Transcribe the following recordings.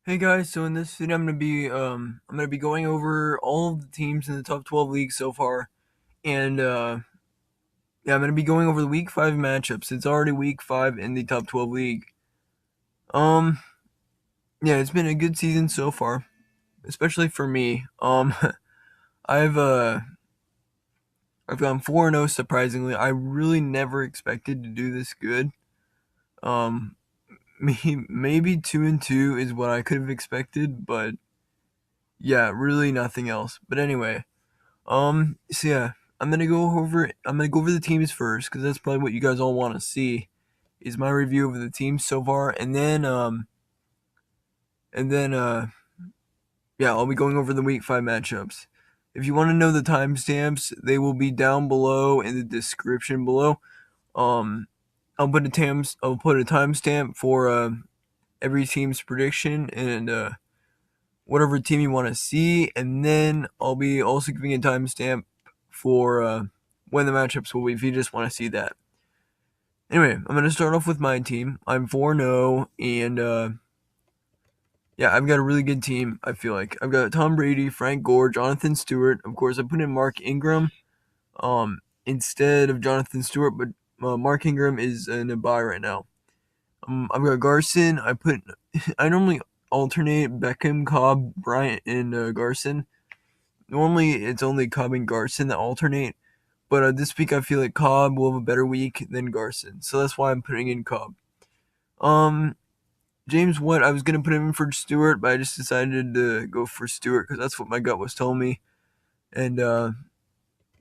Hey guys, so in this video I'm gonna be going over all of the teams in the top 12 leagues so far, and yeah, I'm gonna be going over the week 5 matchups. It's already week 5 in the top 12 league. Um, yeah, it's been a good season so far, especially for me. I've uh I've gone 4-0 surprisingly. I really never expected to do this good. Um, maybe 2-2 is what I could have expected, but yeah, really nothing else. But anyway. So yeah, I'm gonna go over the teams first because that's probably what you guys all want to see is my review of the teams so far, and then yeah, I'll be going over the week 5 matchups. If you want to know the timestamps, they will be down below in the description below. Um, I'll put a timestamp for every team's prediction and whatever team you want to see, and then I'll be also giving a timestamp for when the matchups will be if you just want to see that. Anyway, I'm going to start off with my team. I'm 4-0, and yeah, I've got a really good team, I feel like. I've got Tom Brady, Frank Gore, Jonathan Stewart. Of course, I put in Mark Ingram instead of Jonathan Stewart, but Mark Ingram is in a bye right now. I've got Garson. I normally alternate Beckham, Cobb, Bryant, and Garson. Normally, it's only Cobb and Garson that alternate, but this week I feel like Cobb will have a better week than Garson, so that's why I'm putting in Cobb. Um, James White, I was gonna put him in for Stewart, but I just decided to go for Stewart because that's what my gut was telling me. And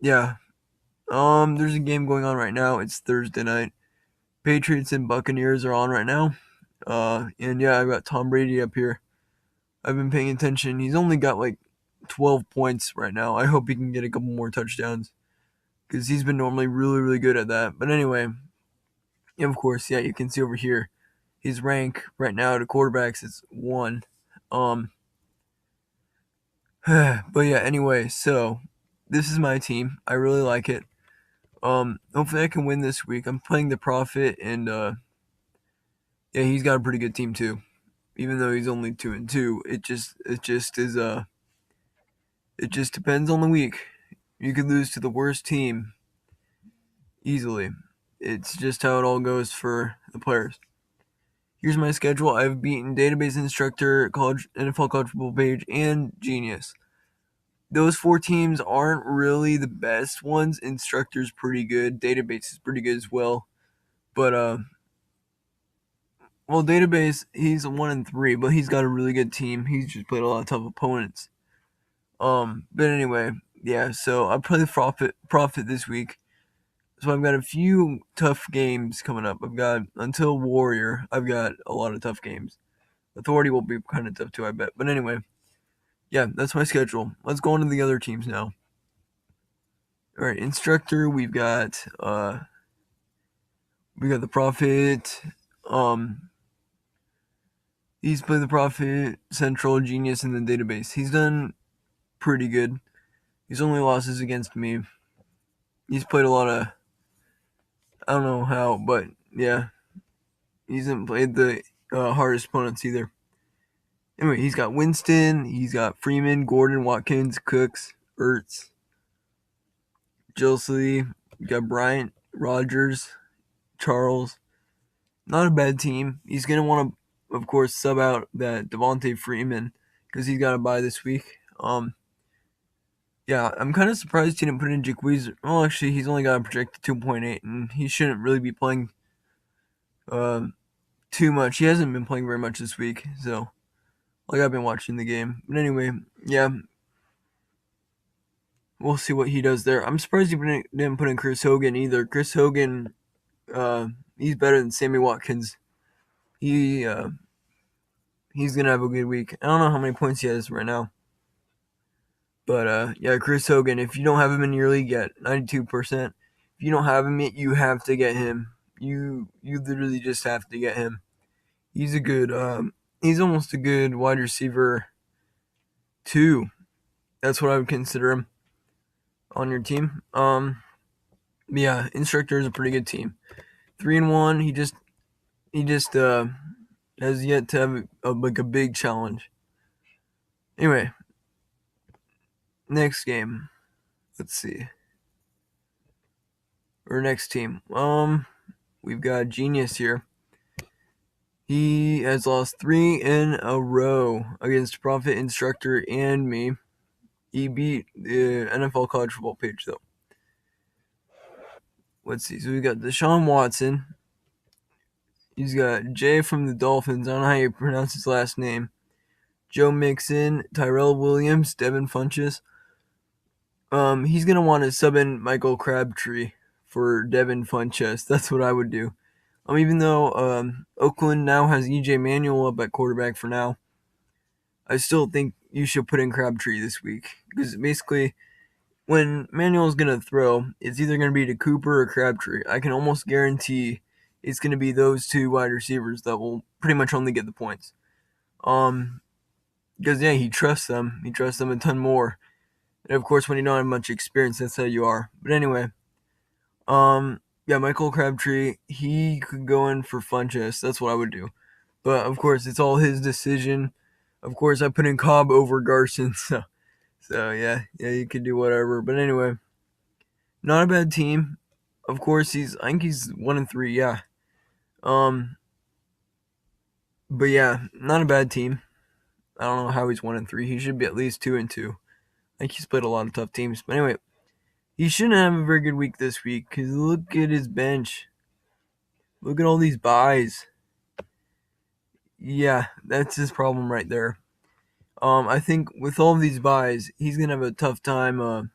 yeah, there's a game going on right now. It's Thursday night. Patriots and Buccaneers are on right now. And yeah, I've got Tom Brady up here. I've been paying attention. He's only got like 12 points right now. I hope he can get a couple more touchdowns because he's been normally really, really good at that. But anyway, yeah, of course, yeah, you can see over here his rank right now to quarterbacks is 1. Um, but yeah, anyway, so this is my team. I really like it. Hopefully I can win this week. I'm playing the Prophet, and yeah, he's got a pretty good team too. Even though he's only 2-2, it just depends on the week. You could lose to the worst team easily. It's just how it all goes for the players. Here's my schedule. I've beaten Database Instructor, College NFL College Football Page, and Genius. Those 4 teams aren't really the best ones. Instructor's pretty good. Database is pretty good as well. But well, Database, he's a 1-3, but he's got a really good team. He's just played a lot of tough opponents. But anyway, yeah. So I play the Prophet this week. So I've got a few tough games coming up. I've got until Warrior. I've got a lot of tough games. Authority will be kind of tough too, I bet. But anyway, yeah, that's my schedule. Let's go on to the other teams now. All right, Instructor. We got the Prophet. He's played the Prophet, Central, Genius, and the Database. He's done pretty good. His only losses against me. He's played a lot of. I don't know how, but yeah, he hasn't played the hardest opponents either. Anyway, he's got Winston, he's got Freeman, Gordon, Watkins, Cooks, Ertz, Gilsley, you got Bryant, Rogers, Charles. Not a bad team. He's going to want to, of course, sub out that Devontae Freeman because he's got a bye this week. Yeah, I'm kind of surprised he didn't put in Jaquez. Well, actually, he's only got a projected 2.8, and he shouldn't really be playing too much. He hasn't been playing very much this week, so like I've been watching the game. But anyway, yeah, we'll see what he does there. I'm surprised he didn't put in Chris Hogan either. Chris Hogan, he's better than Sammy Watkins. He he's gonna have a good week. I don't know how many points he has right now, but yeah, Chris Hogan. If you don't have him in your league yet, 92%. If you don't have him yet, you have to get him. You literally just have to get him. He's a good. He's almost a good wide receiver too. That's what I would consider him on your team. Yeah, Instructor is a pretty good team. 3-1. He just has yet to have a big challenge. Anyway, next game. Let's see. Or next team. We've got Genius here. He has lost 3 in a row against Profit, Instructor, and me. He beat the NFL college football page, though. Let's see. So we got Deshaun Watson. He's got Jay from the Dolphins. I don't know how you pronounce his last name. Joe Mixon, Tyrell Williams, Devin Funchess. He's gonna want to sub in Michael Crabtree for Devin Funchess. That's what I would do. Even though Oakland now has EJ Manuel up at quarterback for now, I still think you should put in Crabtree this week because basically, when Manuel's gonna throw, it's either gonna be to Cooper or Crabtree. I can almost guarantee it's gonna be those two wide receivers that will pretty much only get the points. Because yeah, he trusts them. He trusts them a ton more. And of course, when you don't have much experience, that's how you are. But anyway, yeah, Michael Crabtree, he could go in for Funchess. That's what I would do. But of course, it's all his decision. Of course, I put in Cobb over Garson. So yeah, you could do whatever. But anyway, not a bad team. Of course, I think he's 1-3. Yeah. But yeah, not a bad team. I don't know how he's 1-3. He should be at least 2-2. I think he's played a lot of tough teams. But anyway, he shouldn't have a very good week this week because look at his bench. Look at all these buys. Yeah, that's his problem right there. I think with all of these buys, he's gonna have a tough time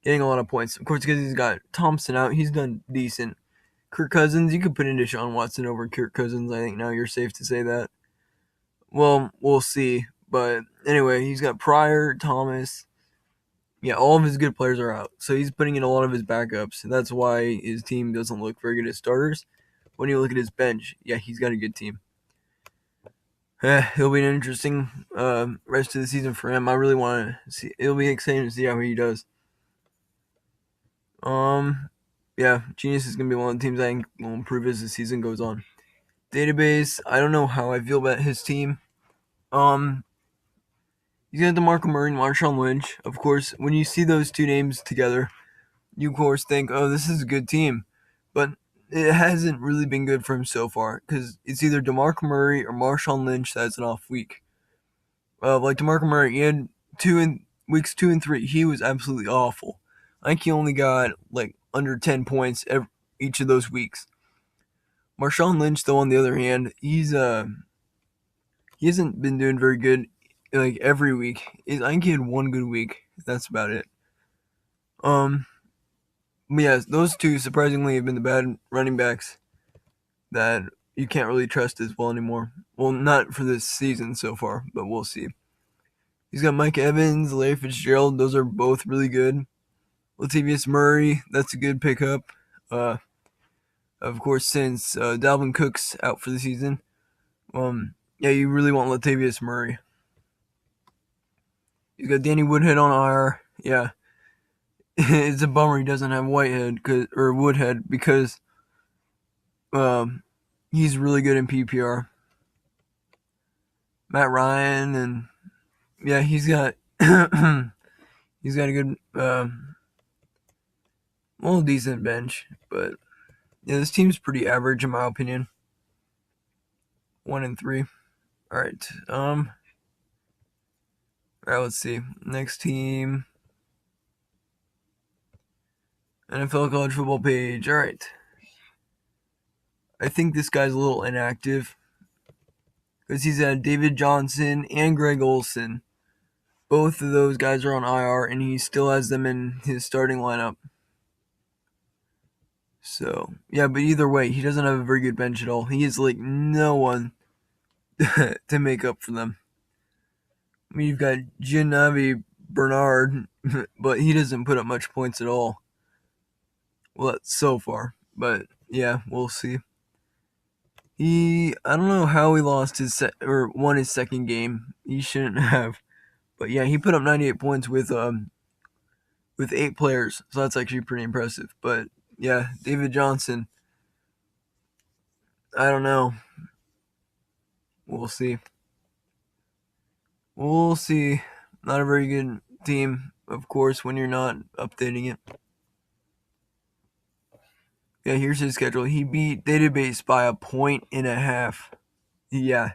getting a lot of points. Of course, because he's got Thompson out, he's done decent. Kirk Cousins, you could put in Deshaun Watson over Kirk Cousins. I think now you're safe to say that. Well, we'll see. But anyway, he's got Pryor, Thomas. Yeah, all of his good players are out. So he's putting in a lot of his backups. That's why his team doesn't look very good as starters. When you look at his bench, yeah, he's got a good team. It'll be an interesting rest of the season for him. I really want to see. It'll be exciting to see how he does. Yeah, Genius is gonna be one of the teams I think will improve as the season goes on. Database, I don't know how I feel about his team. He's got DeMarco Murray and Marshawn Lynch. Of course, when you see those two names together, you of course think, oh, this is a good team. But it hasn't really been good for him so far because it's either DeMarco Murray or Marshawn Lynch that's an off week. Like DeMarco Murray, he had weeks 2 and 3. He was absolutely awful. I think he only got like under 10 points each of those weeks. Marshawn Lynch, though, on the other hand, he hasn't been doing very good like every week. I think he had one good week. That's about it. But yeah, those two surprisingly have been the bad running backs that you can't really trust as well anymore. Well, not for this season so far, but we'll see. He's got Mike Evans, Larry Fitzgerald. Those are both really good. Latavius Murray, that's a good pickup. Of course, since Dalvin Cook's out for the season, yeah, you really want Latavius Murray. He's got Danny Woodhead on IR. Yeah, it's a bummer he doesn't have Woodhead because he's really good in PPR. Matt Ryan and yeah, he's got he's got a good decent bench, but yeah, this team's pretty average in my opinion. 1-3. All right. All right. Let's see. Next team. NFL college football page. All right. I think this guy's a little inactive because he's had David Johnson and Greg Olsen. Both of those guys are on IR, and he still has them in his starting lineup. So yeah, but either way, he doesn't have a very good bench at all. He has like no one to make up for them. I mean, you've got Giannavi Bernard, but he doesn't put up much points at all. Well, that's so far, but yeah, we'll see. I don't know how he lost or won his second game. He shouldn't have, but yeah, he put up 98 points with 8 players, so that's actually pretty impressive. But yeah, David Johnson, I don't know. we'll see. We'll see. Not a very good team, of course, when you're not updating it. Yeah, here's his schedule. He beat Database by 1.5 points. Yeah,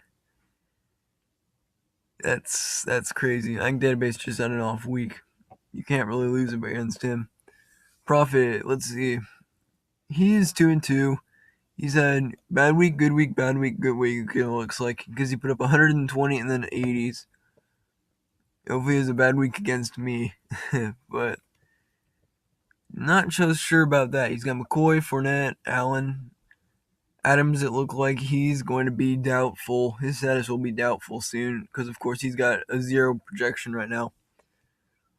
that's crazy. I think Database just had an off week. You can't really lose against him. Profit, let's see. He is 2-2. He's had bad week, good week, bad week, good week. It looks like because he put up 120 and then 80s. Hopefully, he has a bad week against me, but not so sure about that. He's got McCoy, Fournette, Allen, Adams. It looked like he's going to be doubtful. His status will be doubtful soon because, of course, he's got a 0 projection right now.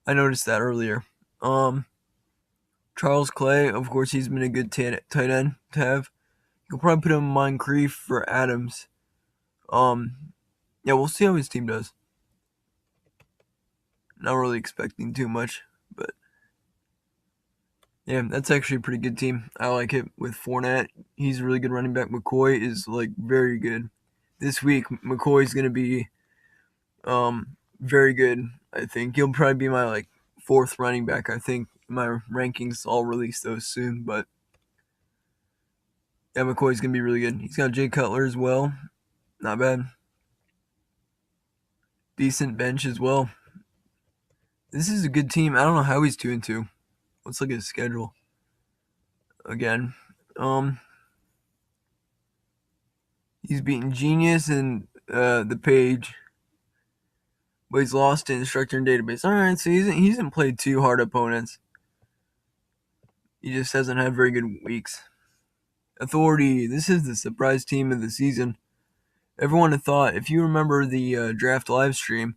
I noticed that earlier. Charles Clay, of course, he's been a good tight end to have. You'll probably put him in Moncrief for Adams. Yeah, we'll see how his team does. Not really expecting too much, but yeah, that's actually a pretty good team. I like it with Fournette. He's a really good running back. McCoy is like very good. This week, McCoy's gonna be very good. I think he'll probably be my like 4th running back. I think my rankings. I'll release those soon, but yeah, McCoy's gonna be really good. He's got Jay Cutler as well. Not bad. Decent bench as well. This is a good team. I don't know how he's 2-2. Let's look at his schedule again. He's beaten Genius and the Page, but he's lost to Instructor and Database. All right, so he hasn't played too hard opponents. He just hasn't had very good weeks. Authority. This is the surprise team of the season. Everyone had thought, if you remember the draft live stream,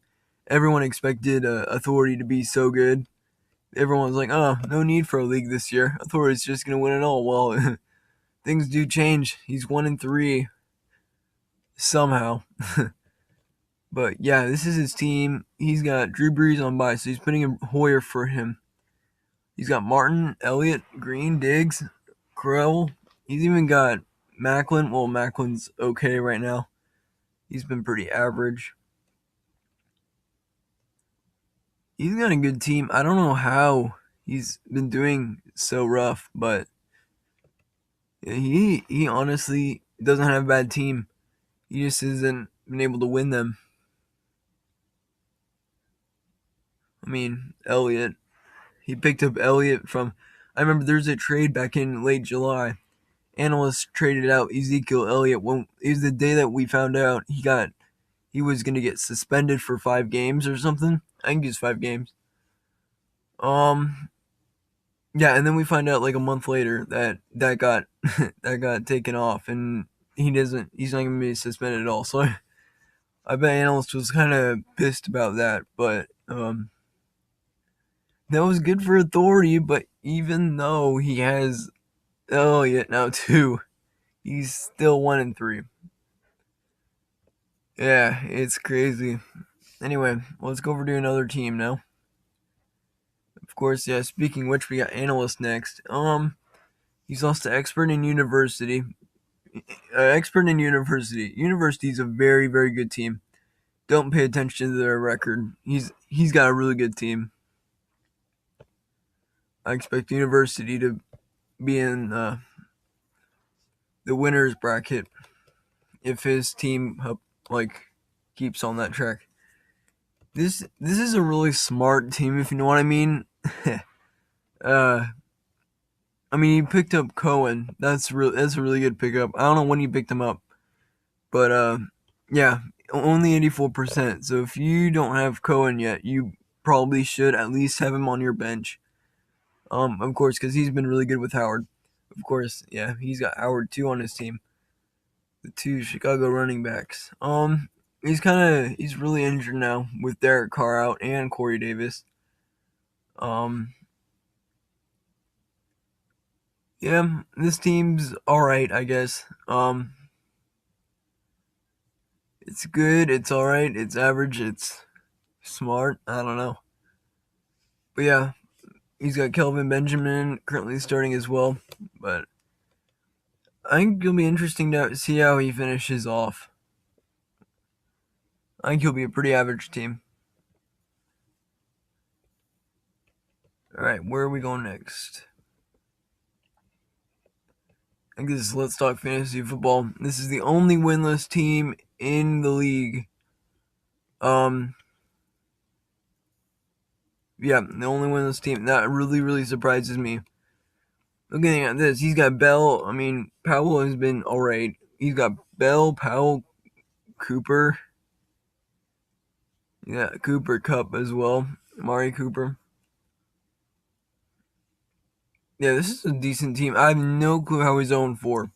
everyone expected Authority to be so good. Everyone was like, oh, no need for a league this year. Authority's just going to win it all. Well, things do change. He's 1-3 somehow. But yeah, this is his team. He's got Drew Brees on bye, so he's putting in Hoyer for him. He's got Martin, Elliott, Green, Diggs, Crowell. He's even got Macklin. Well, Macklin's okay right now. He's been pretty average. He's got a good team. I don't know how he's been doing so rough, but he honestly doesn't have a bad team. He just hasn't been able to win them. I mean, Elliott. He picked up Elliott from. I remember there's a trade back in late July. Analyst traded out Ezekiel Elliott. When it was the day that we found out he was going to get suspended for 5 games or something. I think it's 5 games. Yeah, and then we find out like a month later that got that got taken off, and he's not going to be suspended at all. So I bet Analyst was kind of pissed about that, but that was good for Authority. But even though he has Elliott now too, he's still 1-3. Yeah, it's crazy. Anyway, let's go over to another team now. Of course, yeah. Speaking of which, we got Analyst next. He's lost to Expert in University. Expert in University. University's a very, very good team. Don't pay attention to their record. He's got a really good team. I expect University to be in the winners bracket if his team keeps on that track. This is a really smart team, if you know what I mean. I mean, he picked up Cohen. That's a really good pickup. I don't know when he picked him up, but yeah, only 84%. So if you don't have Cohen yet, you probably should at least have him on your bench. Of course, because he's been really good with Howard. Of course, yeah, he's got Howard too on his team. The 2 Chicago running backs. He's really injured now with Derek Carr out and Corey Davis. Yeah, this team's alright, I guess. It's good, it's alright, it's average, it's smart, I don't know. But yeah, he's got Kelvin Benjamin currently starting as well. But I think it'll be interesting to see how he finishes off. I think he'll be a pretty average team. All right, where are we going next? I think this is Let's Talk Fantasy Football. This is the only winless team in the league. Yeah, the only winless team. That really surprises me. Looking at this, he's got Bell. I mean, Powell has been alright. He's got Bell, Powell, Cooper. Yeah, Cooper Cup as well. Amari Cooper. Yeah, this is a decent team. I have no clue how he's 0-4. I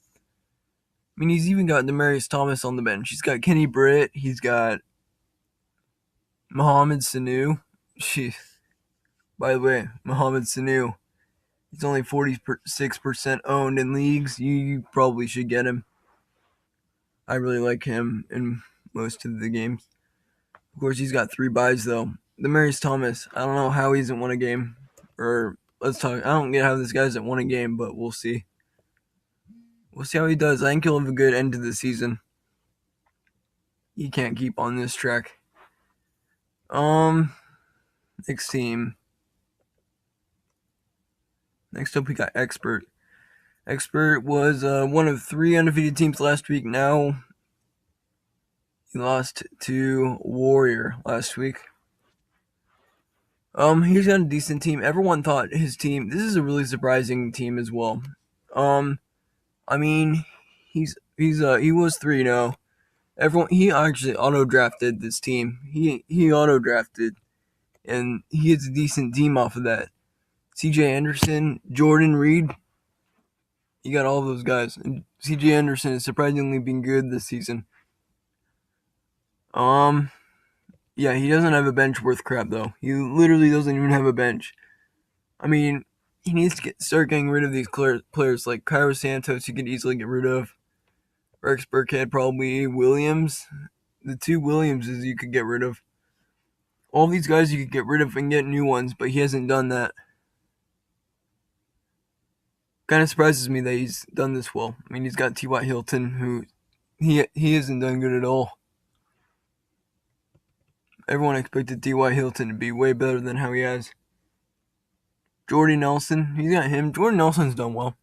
mean, he's even got Demaryius Thomas on the bench. He's got Kenny Britt. He's got Mohamed Sanu. By the way, Mohamed Sanu. He's only 46% owned in leagues. You probably should get him. I really like him in most of the games. Of course, he's got 3 buys, though. Demaryius Thomas, I don't know how he hasn't won a game. Or, let's talk. I don't get how this guy hasn't won a game, but we'll see. We'll see how he does. I think he'll have a good end to the season. He can't keep on this track. Next team. Next up, we got Expert. Expert was one of 3 undefeated teams last week. Now, he lost to Warrior last week. He's got a decent team. Everyone thought his team. This is a really surprising team as well. I mean, he was 3-0. He actually auto drafted this team. He auto drafted, and he gets a decent team off of that. C.J. Anderson, Jordan Reed. You got all those guys. And C.J. Anderson has surprisingly been good this season. Yeah, he doesn't have a bench worth crap though. He literally doesn't even have a bench. I mean, he needs to start getting rid of these players like Cairo Santos. You could easily get rid of. Rex Burkhead, probably Williams. The 2 Williamses you could get rid of. All these guys you could get rid of and get new ones, but he hasn't done that. Kind of surprises me that he's done this well. I mean, he's got T.Y. Hilton, who he hasn't done good at all. Everyone expected T.Y. Hilton to be way better than how he has. Jordy Nelson, he's got him. Jordan Nelson's done well.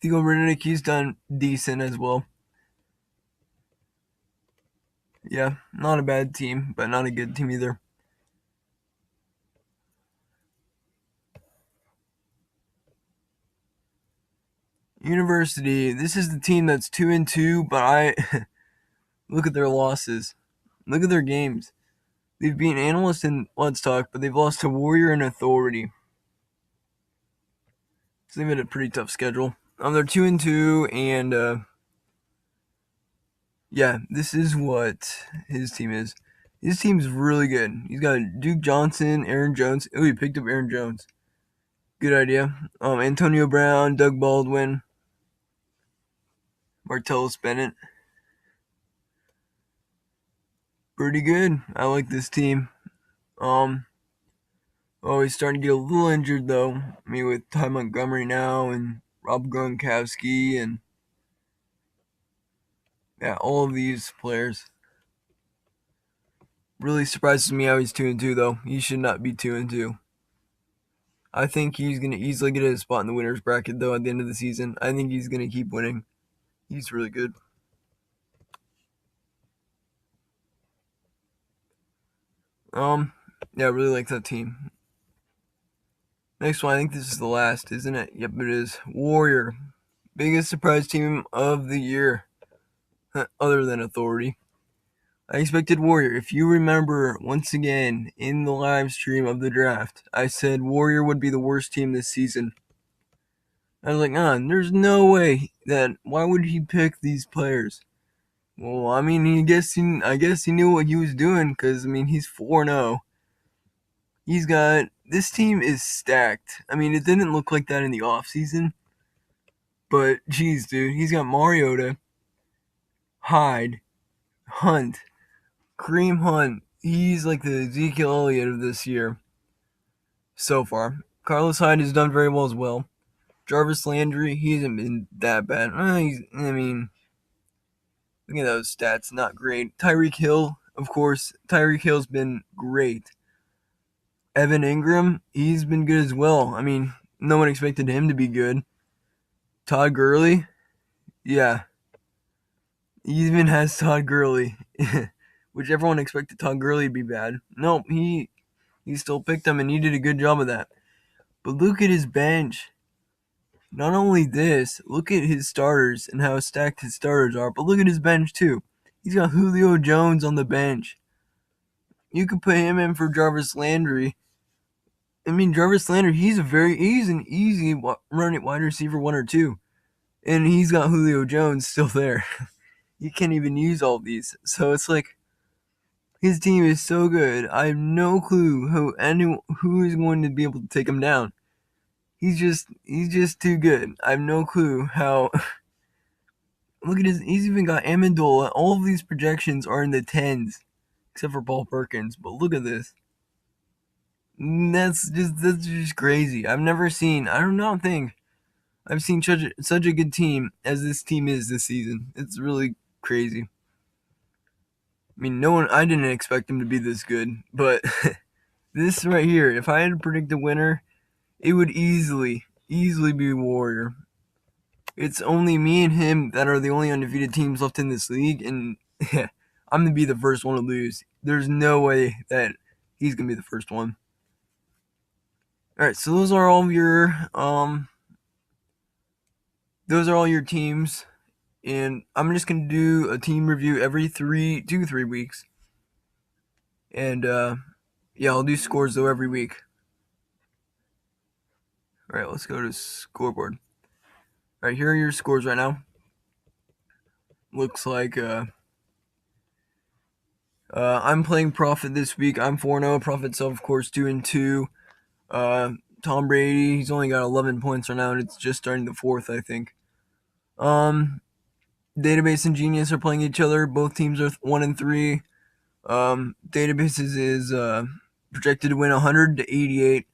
Theo Riddick, he's done decent as well. Yeah, not a bad team, but not a good team either. University, this is the team that's 2-2, but I look at their losses. Look at their games. They've beaten Analyst and Let's Talk, but they've lost to Warrior and Authority. So they've had a pretty tough schedule. They're 2-2, and yeah, this is what his team is. His team's really good. He's got Duke Johnson, Aaron Jones. Oh, he picked up Aaron Jones. Good idea. Antonio Brown, Doug Baldwin, Martellus Bennett. Pretty good. I like this team. He's starting to get a little injured though. I mean, with Ty Montgomery now and Rob Gronkowski and yeah, all of these players. Really surprises me how he's 2-2 though. He should not be 2-2. I think he's gonna easily get a spot in the winners bracket though at the end of the season. I think he's gonna keep winning. He's really good. Yeah, I really like that team. Next one, I think this is the last, isn't it? Yep, it is. Warrior. Biggest surprise team of the year. Other than Authority. I expected Warrior. If you remember, once again, in the live stream of the draft, I said Warrior would be the worst team this season. I was like, there's no way that, why would he pick these players? Well, I mean, I guess he knew what he was doing, because, I mean, he's 4-0. This team is stacked. I mean, it didn't look like that in the offseason, but, geez, dude, he's got Mariota, Hyde, Hunt, Kareem Hunt. He's like the Ezekiel Elliott of this year so far. Carlos Hyde has done very well as well. Jarvis Landry, he hasn't been that bad. Look at those stats, not great. Tyreek Hill, Of course, Tyreek Hill's been great. Evan Ingram, he's been good as well. I mean, no one expected him to be good. Todd Gurley, yeah, he even has Todd Gurley, which everyone expected Todd Gurley to be bad. No, he still picked him, and he did a good job of that. But look at his bench. Not only this, look at his starters and how stacked his starters are, but look at his bench too. He's got Julio Jones on the bench. You could put him in for Jarvis Landry. I mean, Jarvis Landry, he's an easy running wide receiver 1 or 2, and he's got Julio Jones still there. You can't even use all these, so it's like his team is so good. I have no clue who is going to be able to take him down. He's just too good. I have no clue how. Look at he's even got Amendola. All of these projections are in the tens, except for Paul Perkins. But look at this. That's just crazy. I've never seen. I don't know. Think I've seen such a good team as this team is this season. It's really crazy. I mean, no one. I didn't expect him to be this good, but this right here. If I had to predict a winner, it would easily be Warrior. It's only me and him that are the only undefeated teams left in this league, and I'm gonna be the first one to lose. There's no way that he's gonna be the first one. All right, so those are all your teams, and I'm just gonna do a team review every 3 weeks, and yeah, I'll do scores though every week. All right, let's go to scoreboard. All right, here are your scores right now. Looks like I'm playing Profit this week. I'm 4-0. Profit's of course 2-2. Tom Brady, he's only got 11 points right now, and it's just starting the fourth, I think. Database and Genius are playing each other. Both teams are 1-3. Databases is projected to win 100-88,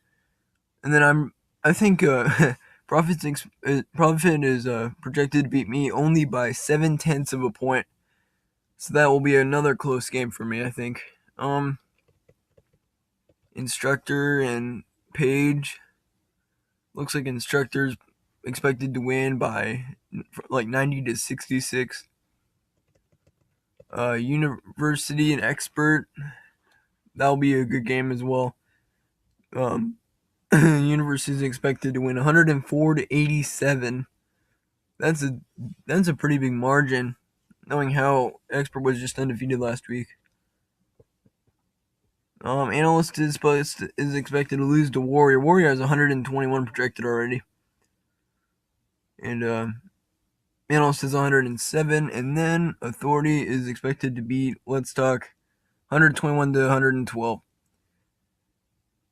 and then I think Profit is projected to beat me only by 0.7 of a point. So that will be another close game for me, I think. Instructor and Page. Looks like Instructor's expected to win by like 90-66. University and Expert. That'll be a good game as well. University is expected to win 104-87. That's a pretty big margin, knowing how Expert was just undefeated last week. Analyst is expected to lose to Warrior. Warrior has 121 projected already, and Analyst is 107, and then Authority is expected to beat Let's Talk 121-112. All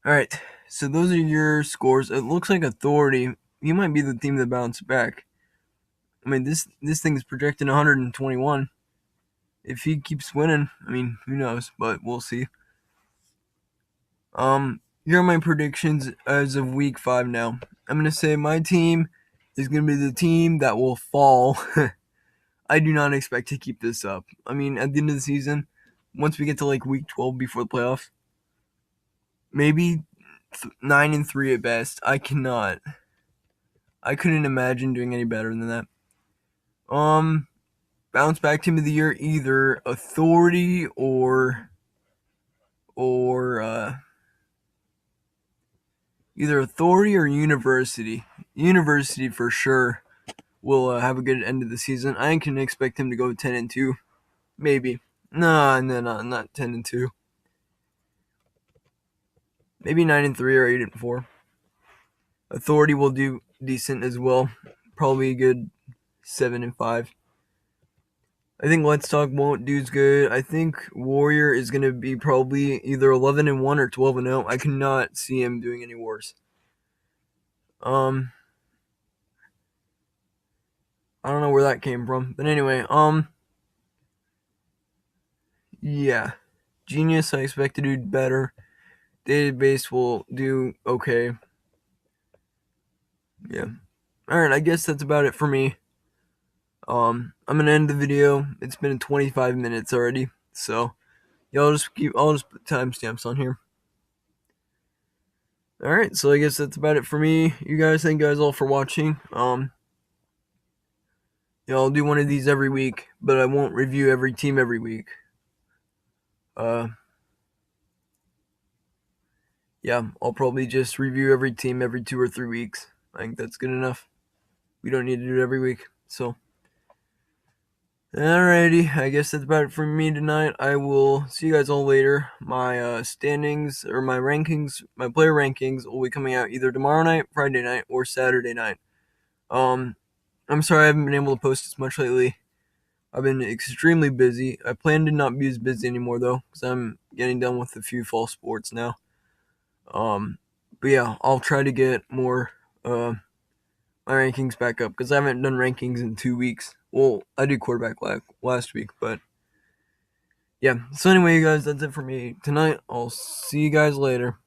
right, so those are your scores. It looks like Authority, he might be the team that bounced back. I mean, this thing is projected 121. If he keeps winning, I mean, who knows? But we'll see. Here are my predictions as of week 5 now. I'm gonna say my team is gonna be the team that will fall. I do not expect to keep this up. I mean, at the end of the season, once we get to like week 12 before the playoffs, maybe 9-3 at best. I couldn't imagine doing any better than that. Bounce back team of the year, either Authority or either Authority or University. University for sure will have a good end of the season. I can expect him to go 10-2, maybe. No, not 10-2. Maybe 9-3 or 8-4. Authority will do decent as well. Probably a good 7-5. I think Let's Talk won't do as good. I think Warrior is going to be probably either 11-1 or 12-0. I cannot see him doing any worse. I don't know where that came from, but anyway, yeah, Genius I expect to do better. Database will do okay. Yeah. All right, I guess that's about it for me. I'm gonna end the video. It's been 25 minutes already, so Yeah, I'll just put timestamps on here. All right, so I guess that's about it for me. You guys, thank you guys all for watching. I'll do one of these every week, but I won't review every team every week. Yeah, I'll probably just review every team every 2 or 3 weeks. I think that's good enough. We don't need to do it every week. So, alrighty, I guess that's about it for me tonight. I will see you guys all later. My standings or my rankings, my player rankings will be coming out either tomorrow night, Friday night, or Saturday night. I'm sorry I haven't been able to post as much lately. I've been extremely busy. I plan to not be as busy anymore though, because I'm getting done with a few fall sports now. But yeah, I'll try to get more my rankings back up because I haven't done rankings in 2 weeks. Well, I did quarterback last week, but yeah. So anyway, you guys, that's it for me tonight. I'll see you guys later.